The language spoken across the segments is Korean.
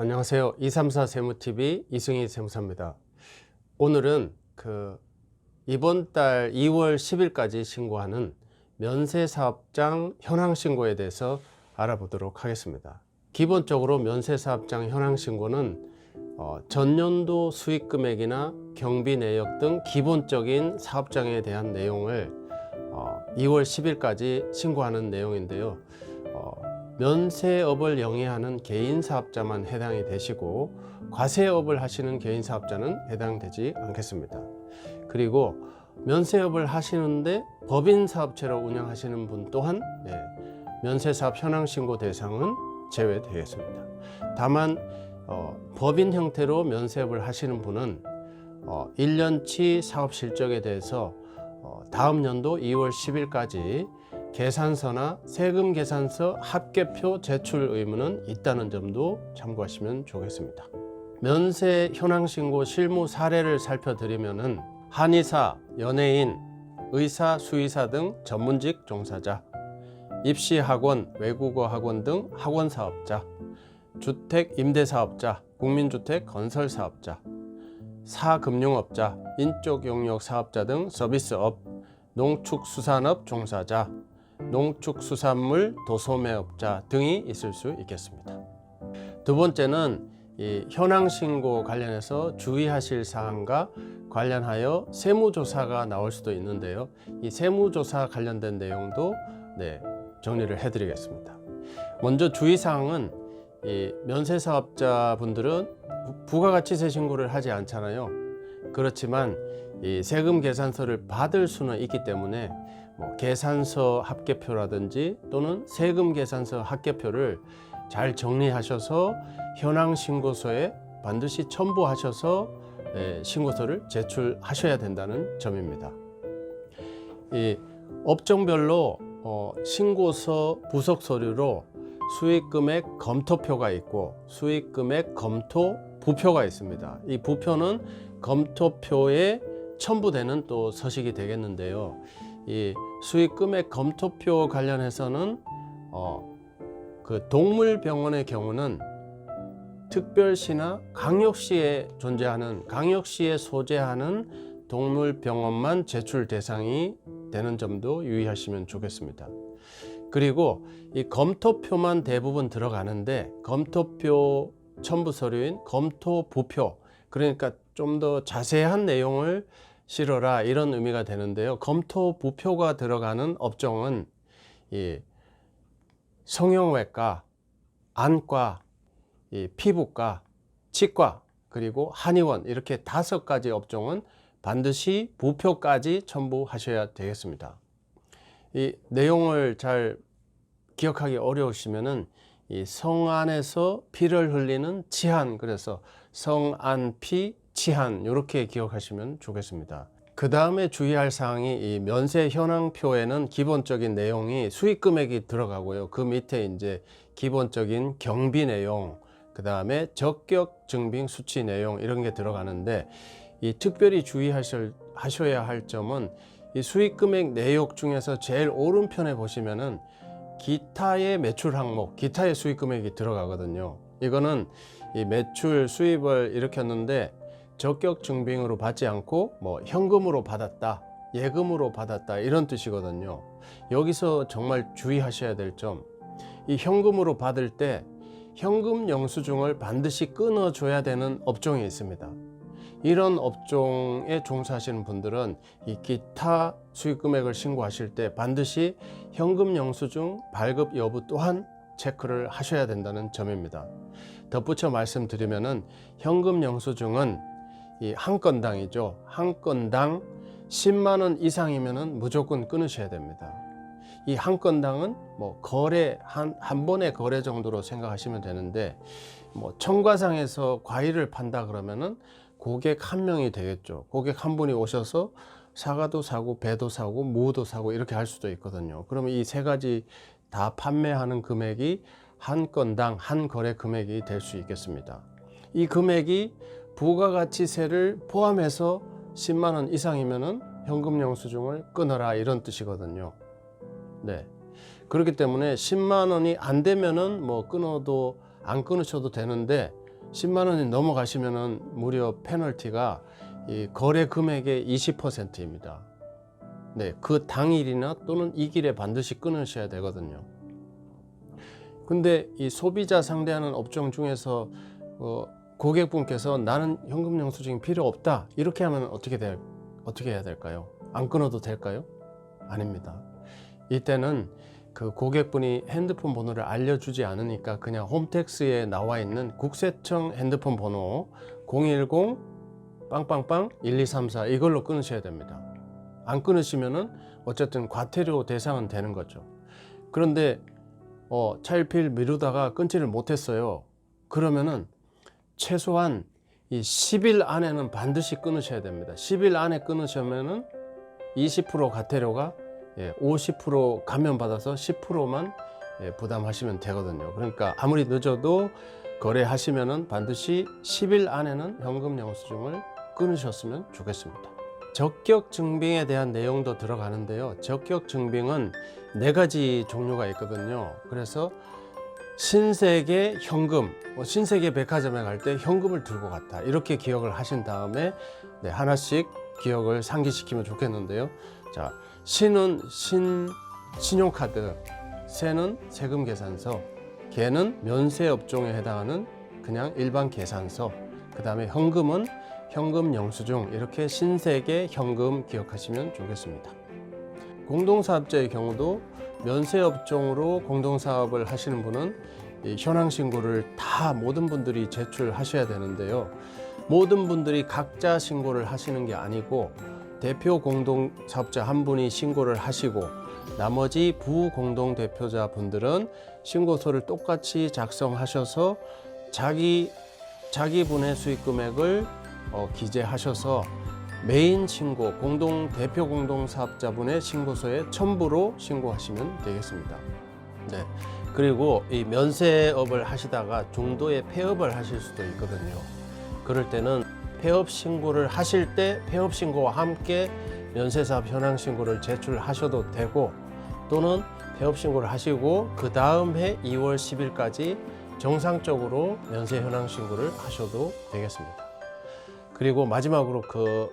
안녕하세요. 234 세무TV 이승희 세무사입니다. 오늘은 이번 달 2월 10일까지 신고하는 면세사업장 현황신고에 대해서 알아보도록 하겠습니다. 기본적으로 면세사업장 현황신고는 전년도 수익금액이나 경비내역 등 기본적인 사업장에 대한 내용을 2월 10일까지 신고하는 내용인데요. 면세업을 영위하는 개인사업자만 해당이 되시고 과세업을 하시는 개인사업자는 해당되지 않겠습니다. 그리고 면세업을 하시는데 법인사업체로 운영하시는 분 또한 면세사업 현황신고 대상은 제외되겠습니다. 다만 법인 형태로 면세업을 하시는 분은 1년치 사업실적에 대해서 다음 연도 2월 10일까지 계산서나 세금계산서 합계표 제출 의무는 있다는 점도 참고하시면 좋겠습니다. 면세 현황신고 실무 사례를 살펴드리면은 한의사, 연예인, 의사, 수의사 등 전문직 종사자, 입시학원, 외국어학원 등 학원사업자, 주택 임대사업자, 국민주택 건설사업자, 사금융업자, 인적용역 사업자 등 서비스업, 농축수산업 종사자, 농축수산물 도소매업자 등이 있을 수 있겠습니다. 두 번째는 이 현황신고 관련해서 주의하실 사항과 관련하여 세무조사가 나올 수도 있는데요. 이 세무조사 관련된 내용도 정리를 해드리겠습니다. 먼저 주의사항은 이 면세사업자분들은 부가가치세 신고를 하지 않잖아요. 그렇지만 이 세금계산서를 받을 수는 있기 때문에 계산서 합계표라든지 또는 세금계산서 합계표를 잘 정리하셔서 현황신고서에 반드시 첨부하셔서 신고서를 제출하셔야 된다는 점입니다. 이 업종별로 신고서 부속 서류로 수익금액 검토표가 있고 수익금액 검토 부표가 있습니다. 이 부표는 검토표에 첨부되는 또 서식이 되겠는데요. 이 수익금액 검토표 관련해서는 그 동물병원의 경우는 특별시나 광역시에 소재하는 동물병원만 제출 대상이 되는 점도 유의하시면 좋겠습니다. 그리고 이 검토표만 대부분 들어가는데 검토표 첨부 서류인 검토부표, 그러니까 좀 더 자세한 내용을 실어라 이런 의미가 되는데요. 검토부표가 들어가는 업종은 이 성형외과, 안과, 이 피부과, 치과, 그리고 한의원 이렇게 5가지 업종은 반드시 부표까지 첨부하셔야 되겠습니다. 이 내용을 잘 기억하기 어려우시면은 이 성안에서 피를 흘리는 치한, 그래서 성안피 치한 이렇게 기억하시면 좋겠습니다. 그 다음에 주의할 사항이 이 면세 현황표에는 기본적인 내용이 수익금액이 들어가고요. 그 밑에 이제 기본적인 경비 내용, 그 다음에 적격 증빙 수치 내용 이런 게 들어가는데 이 특별히 주의하셔야 할 점은 이 수익금액 내역 중에서 제일 오른편에 보시면은 기타의 매출 항목, 기타의 수익금액이 들어가거든요. 이거는 이 매출 수입을 일으켰는데 적격 증빙으로 받지 않고 현금으로 받았다, 예금으로 받았다 이런 뜻이거든요. 여기서 정말 주의하셔야 될 점, 이 현금으로 받을 때 현금 영수증을 반드시 끊어줘야 되는 업종이 있습니다. 이런 업종에 종사하시는 분들은 이 기타 수익금액을 신고하실 때 반드시 현금 영수증 발급 여부 또한 체크를 하셔야 된다는 점입니다. 덧붙여 말씀드리면은 현금 영수증은 이 한 건당이죠. 한 건당 10만 원 이상이면은 무조건 끊으셔야 됩니다. 이 한 건당은 거래 한 번의 거래 정도로 생각하시면 되는데 청과상에서 과일을 판다 그러면은 고객 한 명이 되겠죠. 고객 한 분이 오셔서 사과도 사고 배도 사고 무도 사고 이렇게 할 수도 있거든요. 그러면 이 3가지 다 판매하는 금액이 한 건당 한 거래 금액이 될 수 있겠습니다. 이 금액이 부가가치세를 포함해서 10만 원 이상이면은 현금 영수증을 끊어라 이런 뜻이거든요. 그렇기 때문에 10만 원이 안 되면은 끊어도 안 끊으셔도 되는데 10만 원이 넘어가시면은 무려 페널티가 이 거래 금액의 20%입니다. 네, 그 당일이나 또는 이 길에 반드시 끊으셔야 되거든요. 근데 이 소비자 상대하는 업종 중에서 고객분께서 나는 현금 영수증이 필요 없다 이렇게 하면 어떻게 해야 될까요? 안 끊어도 될까요? 아닙니다. 이때는 그 고객분이 핸드폰 번호를 알려주지 않으니까 그냥 홈택스에 나와 있는 국세청 핸드폰 번호 010 빵빵빵 1234 이걸로 끊으셔야 됩니다. 안 끊으시면은 어쨌든 과태료 대상은 되는 거죠. 그런데 차일피일 미루다가 끊지를 못했어요. 그러면은 최소한 이 10일 안에는 반드시 끊으셔야 됩니다. 10일 안에 끊으시면은 20% 과태료가 50% 감면받아서 10%만 부담하시면 되거든요. 그러니까 아무리 늦어도 거래하시면은 반드시 10일 안에는 현금 영수증을 끊으셨으면 좋겠습니다. 적격 증빙에 대한 내용도 들어가는데요. 적격 증빙은 4가지 종류가 있거든요. 그래서 신세계 현금, 신세계 백화점에 갈 때 현금을 들고 갔다 이렇게 기억을 하신 다음에 하나씩 기억을 상기시키면 좋겠는데요. 자, 신은 신용카드, 세는 세금 계산서, 계는 면세 업종에 해당하는 그냥 일반 계산서, 그 다음에 현금은 현금 영수증, 이렇게 신세계 현금 기억하시면 좋겠습니다. 공동사업자의 경우도 면세 업종으로 공동사업을 하시는 분은 이 현황신고를 다 모든 분들이 제출하셔야 되는데요. 모든 분들이 각자 신고를 하시는 게 아니고 대표 공동사업자 한 분이 신고를 하시고 나머지 부공동대표자 분들은 신고서를 똑같이 작성하셔서 자기분의 수익금액을 기재하셔서 메인 신고, 대표 공동사업자분의 신고서에 첨부로 신고하시면 되겠습니다. 네. 그리고 이 면세업을 하시다가 중도에 폐업을 하실 수도 있거든요. 그럴 때는 폐업 신고를 하실 때 폐업 신고와 함께 면세사업 현황 신고를 제출하셔도 되고, 또는 폐업 신고를 하시고 그 다음 해 2월 10일까지 정상적으로 면세 현황 신고를 하셔도 되겠습니다. 그리고 마지막으로 그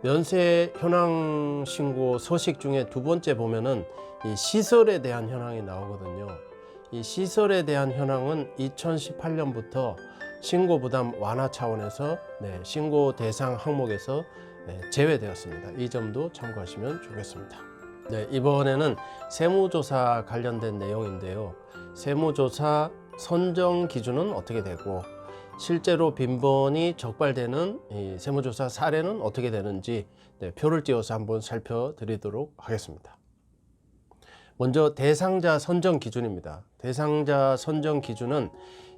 면세 현황 신고 서식 중에 2번째 보면은 이 시설에 대한 현황이 나오거든요. 이 시설에 대한 현황은 2018년부터 신고 부담 완화 차원에서 신고 대상 항목에서 제외되었습니다. 이 점도 참고하시면 좋겠습니다. 이번에는 세무조사 관련된 내용인데요. 세무조사 선정 기준은 어떻게 되고 실제로 빈번히 적발되는 이 세무조사 사례는 어떻게 되는지 표를 띄워서 한번 살펴드리도록 하겠습니다. 먼저 대상자 선정 기준입니다. 대상자 선정 기준은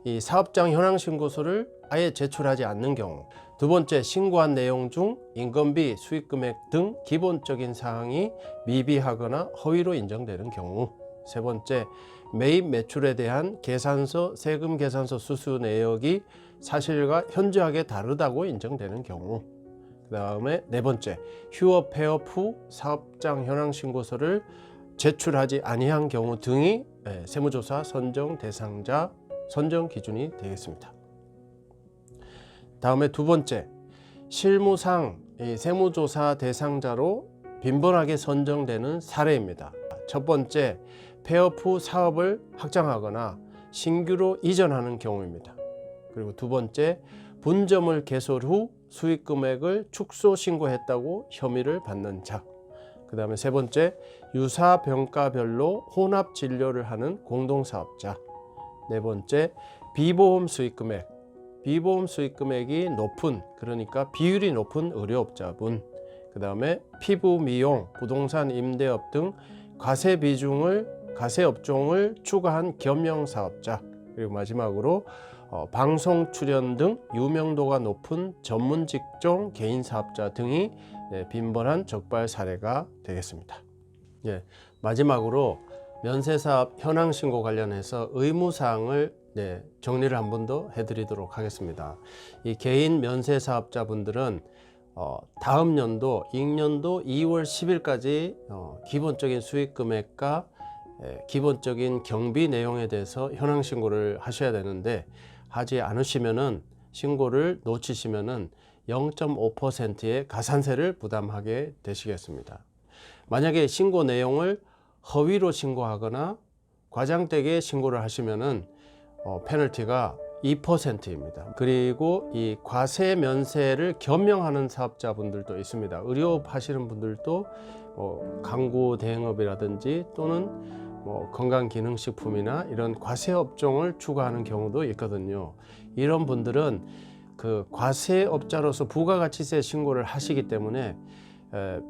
이 사업장 현황 신고서를 아예 제출하지 않는 경우, 2번째 신고한 내용 중 인건비, 수익금액 등 기본적인 사항이 미비하거나 허위로 인정되는 경우, 3번째 매입 매출에 대한 계산서, 세금 계산서 수수 내역이 사실과 현저하게 다르다고 인정되는 경우, 그 다음에 4번째 휴업 폐업 후 사업장 현황 신고서를 제출하지 아니한 경우 등이 세무조사 선정 대상자 선정 기준이 되겠습니다. 다음에 2번째, 실무상 세무조사 대상자로 빈번하게 선정되는 사례입니다. 첫 번째, 폐업 후 사업을 확장하거나 신규로 이전하는 경우입니다. 그리고 2번째, 분점을 개설 후 수익금액을 축소 신고했다고 혐의를 받는 자. 그 다음에 3번째, 유사병가별로 혼합 진료를 하는 공동사업자. 4번째, 비보험 수익금액. 비보험 수익금액이 높은, 그러니까 비율이 높은 의료업자분. 그 다음에 피부, 미용, 부동산 임대업 등 과세업종을 추가한 겸용사업자. 그리고 마지막으로 방송 출연 등 유명도가 높은 전문 직종 개인사업자 등이 빈번한 적발 사례가 되겠습니다. 마지막으로 면세사업 현황신고 관련해서 의무사항을 정리를 한 번 더 해드리도록 하겠습니다. 이 개인 면세사업자분들은 다음 연도, 익년도 2월 10일까지 기본적인 수익금액과 기본적인 경비 내용에 대해서 현황신고를 하셔야 되는데, 하지 않으시면은 신고를 놓치시면은 0.5%의 가산세를 부담하게 되시겠습니다. 만약에 신고 내용을 허위로 신고하거나 과장되게 신고를 하시면은 페널티가 2%입니다. 그리고 이 과세 면세를 겸용하는 사업자분들도 있습니다. 의료업 하시는 분들도 광고 대행업이라든지 또는 건강기능식품이나 이런 과세 업종을 추구하는 경우도 있거든요. 이런 분들은 그 과세업자로서 부가가치세 신고를 하시기 때문에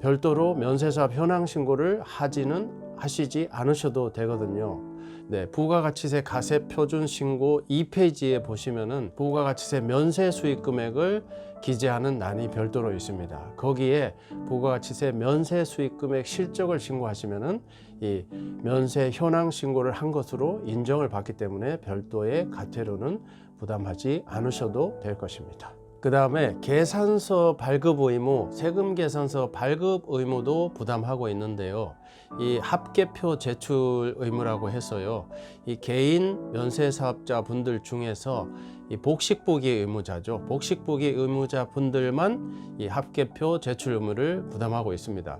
별도로 면세사업 현황 신고를 하시지 않으셔도 되거든요. 네, 부가가치세 가세 표준 신고 2페이지에 보시면은 부가가치세 면세 수익 금액을 기재하는欄이 별도로 있습니다. 거기에 부가가치세 면세 수익 금액 실적을 신고하시면은 이 면세 현황 신고를 한 것으로 인정을 받기 때문에 별도의 과태료는 부담하지 않으셔도 될 것입니다. 그 다음에 계산서 발급 의무, 세금 계산서 발급 의무도 부담하고 있는데요. 이 합계표 제출 의무라고 해서요. 이 개인 면세사업자 분들 중에서 이 복식보기 의무자죠. 복식보기 의무자 분들만 이 합계표 제출 의무를 부담하고 있습니다.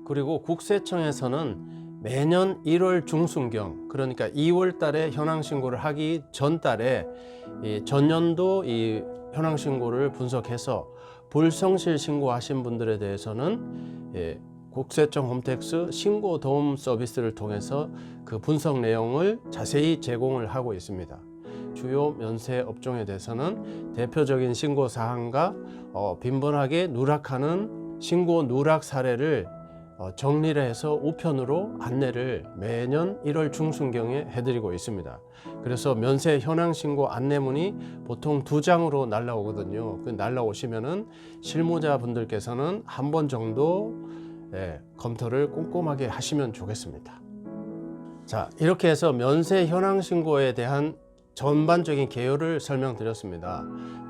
그리고 국세청에서는 매년 1월 중순경, 그러니까 2월 달에 현황 신고를 하기 전 달에 전년도 이 현황 신고를 분석해서 불성실 신고하신 분들에 대해서는 국세청 홈택스 신고 도움 서비스를 통해서 그 분석 내용을 자세히 제공을 하고 있습니다. 주요 면세 업종에 대해서는 대표적인 신고 사항과 빈번하게 누락하는 신고 누락 사례를 정리를 해서 우편으로 안내를 매년 1월 중순경에 해드리고 있습니다. 그래서 면세 현황 신고 안내문이 보통 2장으로 날라오거든요. 그 날라오시면은 실무자 분들께서는 한 번 정도 검토를 꼼꼼하게 하시면 좋겠습니다. 자, 이렇게 해서 면세 현황 신고에 대한 전반적인 개요를 설명드렸습니다.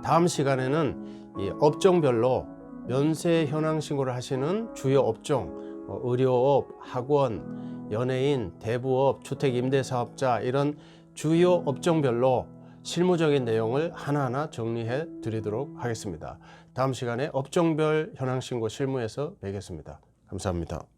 다음 시간에는 이 업종별로 면세 현황 신고를 하시는 주요 업종, 의료업, 학원, 연예인, 대부업, 주택임대사업자 이런 주요 업종별로 실무적인 내용을 하나하나 정리해 드리도록 하겠습니다. 다음 시간에 업종별 현황신고 실무에서 뵙겠습니다. 감사합니다.